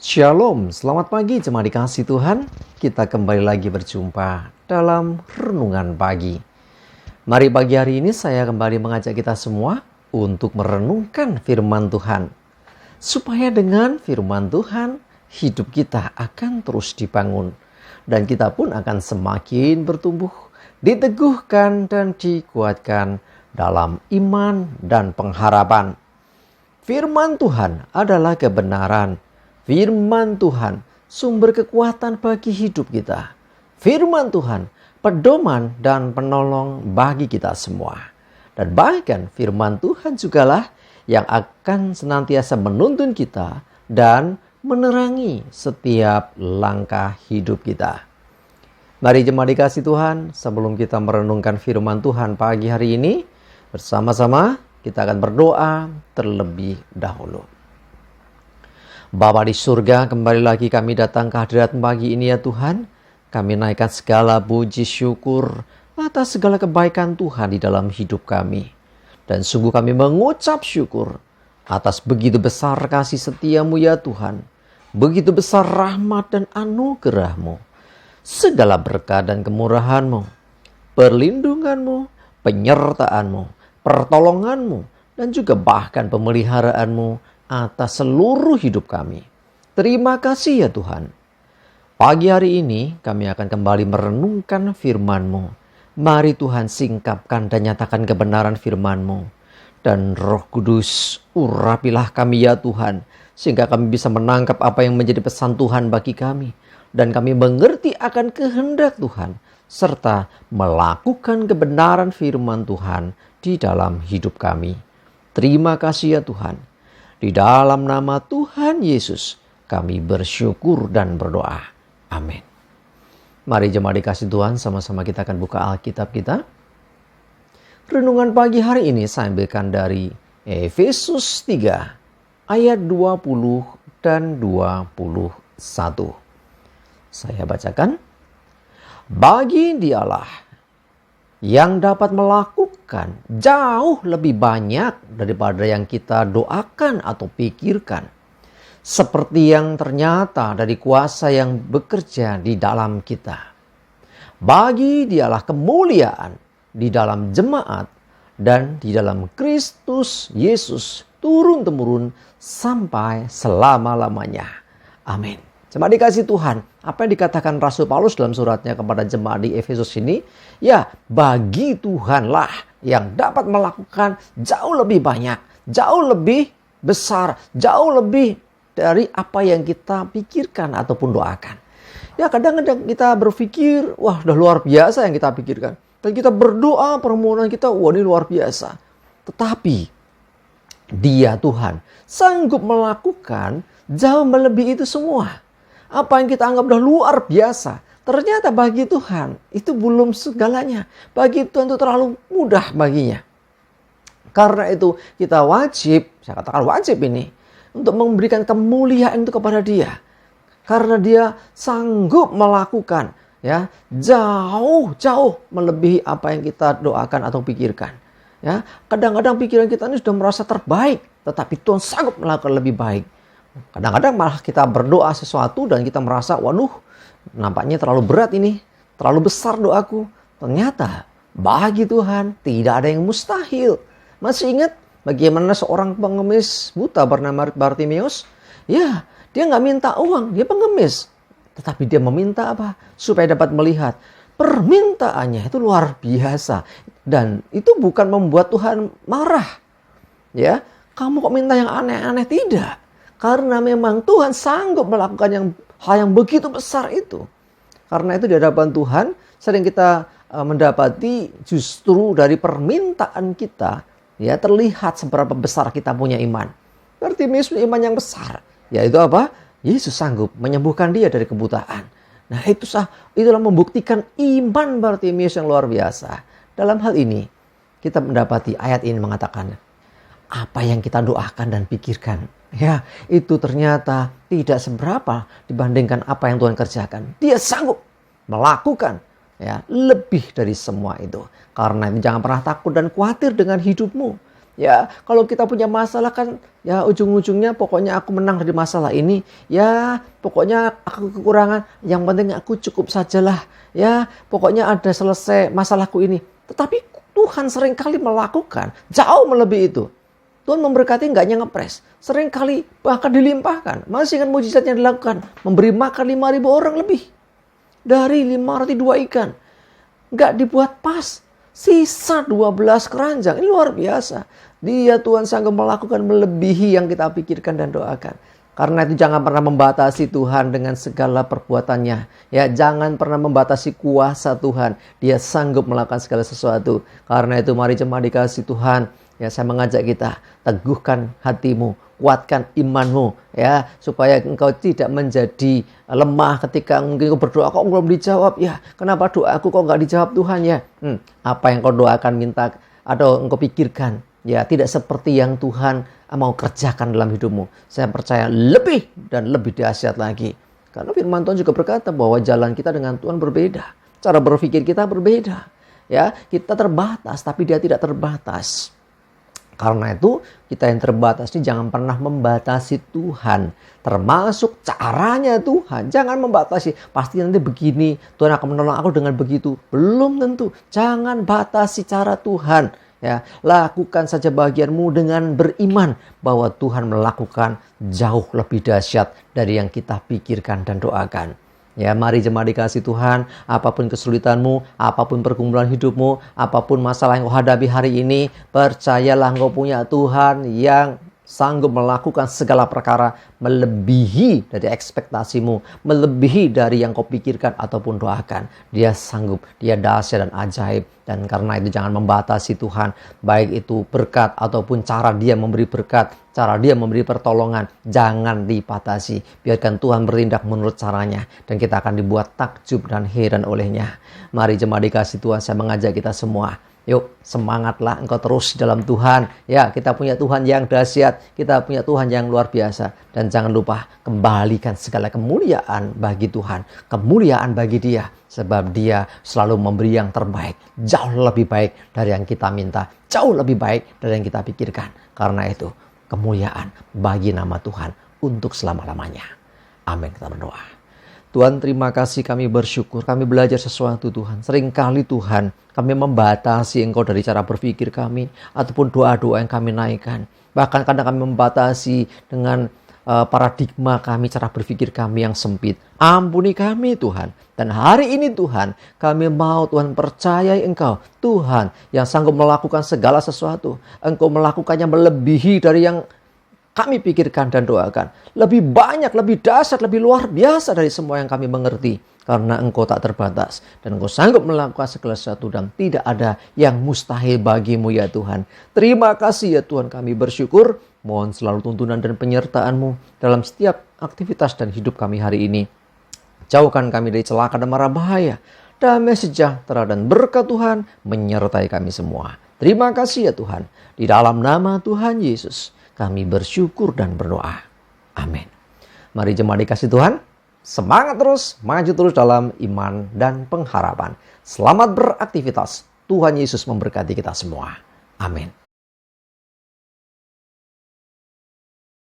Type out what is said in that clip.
Shalom, selamat pagi jemaat dikasih Tuhan. Kita kembali lagi berjumpa dalam Renungan Pagi. Mari pagi hari ini saya kembali mengajak kita semua untuk merenungkan firman Tuhan. Supaya dengan firman Tuhan, hidup kita akan terus dibangun. Dan kita pun akan semakin bertumbuh, diteguhkan dan dikuatkan dalam iman dan pengharapan. Firman Tuhan adalah kebenaran. Firman Tuhan, sumber kekuatan bagi hidup kita. Firman Tuhan, pedoman dan penolong bagi kita semua. Dan bahkan firman Tuhan jugalah yang akan senantiasa menuntun kita dan menerangi setiap langkah hidup kita. Mari jemaat dikasih Tuhan, sebelum kita merenungkan firman Tuhan pagi hari ini, bersama-sama kita akan berdoa terlebih dahulu. Bapa di surga, kembali lagi kami datang ke hadirat pagi ini ya Tuhan. Kami naikkan segala puji syukur atas segala kebaikan Tuhan di dalam hidup kami. Dan sungguh kami mengucap syukur atas begitu besar kasih setiamu ya Tuhan. Begitu besar rahmat dan anugerah-Mu. Segala berkat dan kemurahan-Mu, perlindungan-Mu, penyertaan-Mu, pertolongan-Mu, dan juga bahkan pemeliharaan-Mu atas seluruh hidup kami. Terima kasih ya Tuhan. Pagi hari ini kami akan kembali merenungkan firman-Mu. Mari Tuhan singkapkan dan nyatakan kebenaran firman-Mu. Dan Roh Kudus, urapilah kami ya Tuhan, sehingga kami bisa menangkap apa yang menjadi pesan Tuhan bagi kami. Dan kami mengerti akan kehendak Tuhan, serta melakukan kebenaran firman Tuhan di dalam hidup kami. Terima kasih ya Tuhan. Di dalam nama Tuhan Yesus, kami bersyukur dan berdoa. Amin. Mari jemaat dikasih Tuhan, sama-sama kita akan buka Alkitab kita. Renungan pagi hari ini saya ambilkan dari Efesus 3, ayat 20 dan 21. Saya bacakan. Bagi Dialah yang dapat melakukan jauh lebih banyak daripada yang kita doakan atau pikirkan. Seperti yang ternyata dari kuasa yang bekerja di dalam kita. Bagi Dialah kemuliaan di dalam jemaat dan di dalam Kristus Yesus turun-temurun sampai selama-lamanya. Amin. Jemaat dikasih Tuhan, apa yang dikatakan Rasul Paulus dalam suratnya kepada jemaat di Efesus ini? Ya, bagi Tuhanlah yang dapat melakukan jauh lebih banyak, jauh lebih besar, jauh lebih dari apa yang kita pikirkan ataupun doakan. Ya, kadang-kadang kita berpikir, wah udah luar biasa yang kita pikirkan. Dan kita berdoa, permohonan kita, wah ini luar biasa. Tetapi, Dia Tuhan sanggup melakukan jauh melebihi itu semua. Apa yang kita anggap udah luar biasa, ternyata bagi Tuhan itu belum segalanya. Bagi Tuhan itu terlalu mudah baginya. Karena itu kita wajib, saya katakan wajib ini, untuk memberikan kemuliaan itu kepada Dia. Karena Dia sanggup melakukan ya jauh melebihi apa yang kita doakan atau pikirkan. Ya, kadang-kadang pikiran kita ini sudah merasa terbaik, tetapi Tuhan sanggup melakukan lebih baik. Kadang-kadang malah kita berdoa sesuatu dan kita merasa, waduh, nampaknya terlalu berat ini, terlalu besar doaku. Ternyata bagi Tuhan tidak ada yang mustahil. Masih ingat bagaimana seorang pengemis buta bernama Bartimeus? Ya, dia nggak minta uang, dia pengemis. Tetapi dia meminta apa? Supaya dapat melihat. Permintaannya itu luar biasa. Dan itu bukan membuat Tuhan marah. Ya, kamu kok minta yang aneh-aneh? Tidak. Karena memang Tuhan sanggup melakukan hal yang begitu besar itu. Karena itu di hadapan Tuhan sering kita mendapati justru dari permintaan kita ya terlihat seberapa besar kita punya iman. Berarti punya iman yang besar. Yaitu apa? Yesus sanggup menyembuhkan dia dari kebutaan. Nah itulah membuktikan iman Bartimeus yang luar biasa. Dalam hal ini kita mendapati ayat ini mengatakan apa yang kita doakan dan pikirkan. Ya, itu ternyata tidak seberapa dibandingkan apa yang Tuhan kerjakan. Dia sanggup melakukan ya lebih dari semua itu. Karena itu jangan pernah takut dan khawatir dengan hidupmu. Ya, kalau kita punya masalah kan, ya ujung-ujungnya pokoknya aku menang dari masalah ini. Ya, pokoknya aku kekurangan, yang penting aku cukup sajalah. Ya, pokoknya ada selesai masalahku ini. Tetapi Tuhan seringkali melakukan jauh melebihi itu. Tuhan memberkati nggak ngepres. Seringkali bahkan dilimpahkan. Masih kan mujizat yang dilakukan. Memberi makan 5.000 orang lebih. Dari 5 roti 2 ikan. Nggak dibuat pas. Sisa 12 keranjang. Ini luar biasa. Dia Tuhan sanggup melakukan melebihi yang kita pikirkan dan doakan. Karena itu jangan pernah membatasi Tuhan dengan segala perbuatannya. Ya, jangan pernah membatasi kuasa Tuhan. Dia sanggup melakukan segala sesuatu. Karena itu mari jemaat dikasih Tuhan. Ya, saya mengajak kita, teguhkan hatimu, kuatkan imanmu, ya, supaya engkau tidak menjadi lemah ketika mungkin engkau berdoa kok belum dijawab. Ya, kenapa doaku kok nggak dijawab Tuhan ya? Apa yang kau doakan, minta atau engkau pikirkan, ya tidak seperti yang Tuhan mau kerjakan dalam hidupmu. Saya percaya lebih dan lebih dahsyat lagi. Karena firman Tuhan juga berkata bahwa jalan kita dengan Tuhan berbeda, cara berpikir kita berbeda. Ya, kita terbatas tapi Dia tidak terbatas. Karena itu kita yang terbatas ini jangan pernah membatasi Tuhan. Termasuk caranya Tuhan. Jangan membatasi. Pasti nanti begini. Tuhan akan menolong aku dengan begitu. Belum tentu. Jangan batasi cara Tuhan. Ya, lakukan saja bagianmu dengan beriman bahwa Tuhan melakukan jauh lebih dahsyat dari yang kita pikirkan dan doakan. Ya, mari jemaat dikasih Tuhan, apapun kesulitanmu, apapun pergumulan hidupmu, apapun masalah yang kau hadapi hari ini, percayalah engkau punya Tuhan yang sanggup melakukan segala perkara melebihi dari ekspektasimu, melebihi dari yang kau pikirkan ataupun doakan. Dia sanggup, dia dahsyat dan ajaib. Dan karena itu jangan membatasi Tuhan, baik itu berkat ataupun cara Dia memberi berkat, cara Dia memberi pertolongan, jangan dibatasi. Biarkan Tuhan bertindak menurut caranya dan kita akan dibuat takjub dan heran olehnya. Mari jemaat dikasih Tuhan, saya mengajak kita semua. Yuk, semangatlah engkau terus dalam Tuhan. Ya, kita punya Tuhan yang dahsyat. Kita punya Tuhan yang luar biasa. Dan jangan lupa, kembalikan segala kemuliaan bagi Tuhan. Kemuliaan bagi Dia. Sebab Dia selalu memberi yang terbaik. Jauh lebih baik dari yang kita minta. Jauh lebih baik dari yang kita pikirkan. Karena itu, kemuliaan bagi nama Tuhan untuk selama-lamanya. Amin, kita berdoa. Tuhan, terima kasih, kami bersyukur. Kami belajar sesuatu Tuhan. Seringkali Tuhan, kami membatasi Engkau dari cara berpikir kami. Ataupun doa-doa yang kami naikkan. Bahkan kadang kami membatasi dengan paradigma kami, cara berpikir kami yang sempit. Ampuni kami Tuhan. Dan hari ini Tuhan, kami mau Tuhan percayai Engkau. Tuhan yang sanggup melakukan segala sesuatu. Engkau melakukannya melebihi dari yang kami pikirkan dan doakan. Lebih banyak, lebih dahsyat, lebih luar biasa dari semua yang kami mengerti. Karena Engkau tak terbatas. Dan Engkau sanggup melakukan segala sesuatu dan tidak ada yang mustahil bagimu ya Tuhan. Terima kasih ya Tuhan, kami bersyukur. Mohon selalu tuntunan dan penyertaan-Mu dalam setiap aktivitas dan hidup kami hari ini. Jauhkan kami dari celaka dan mara bahaya. Damai sejahtera dan berkat Tuhan menyertai kami semua. Terima kasih ya Tuhan. Di dalam nama Tuhan Yesus kami bersyukur dan berdoa. Amin. Mari jemaat dikasih Tuhan, semangat terus, maju terus dalam iman dan pengharapan. Selamat beraktivitas. Tuhan Yesus memberkati kita semua. Amin.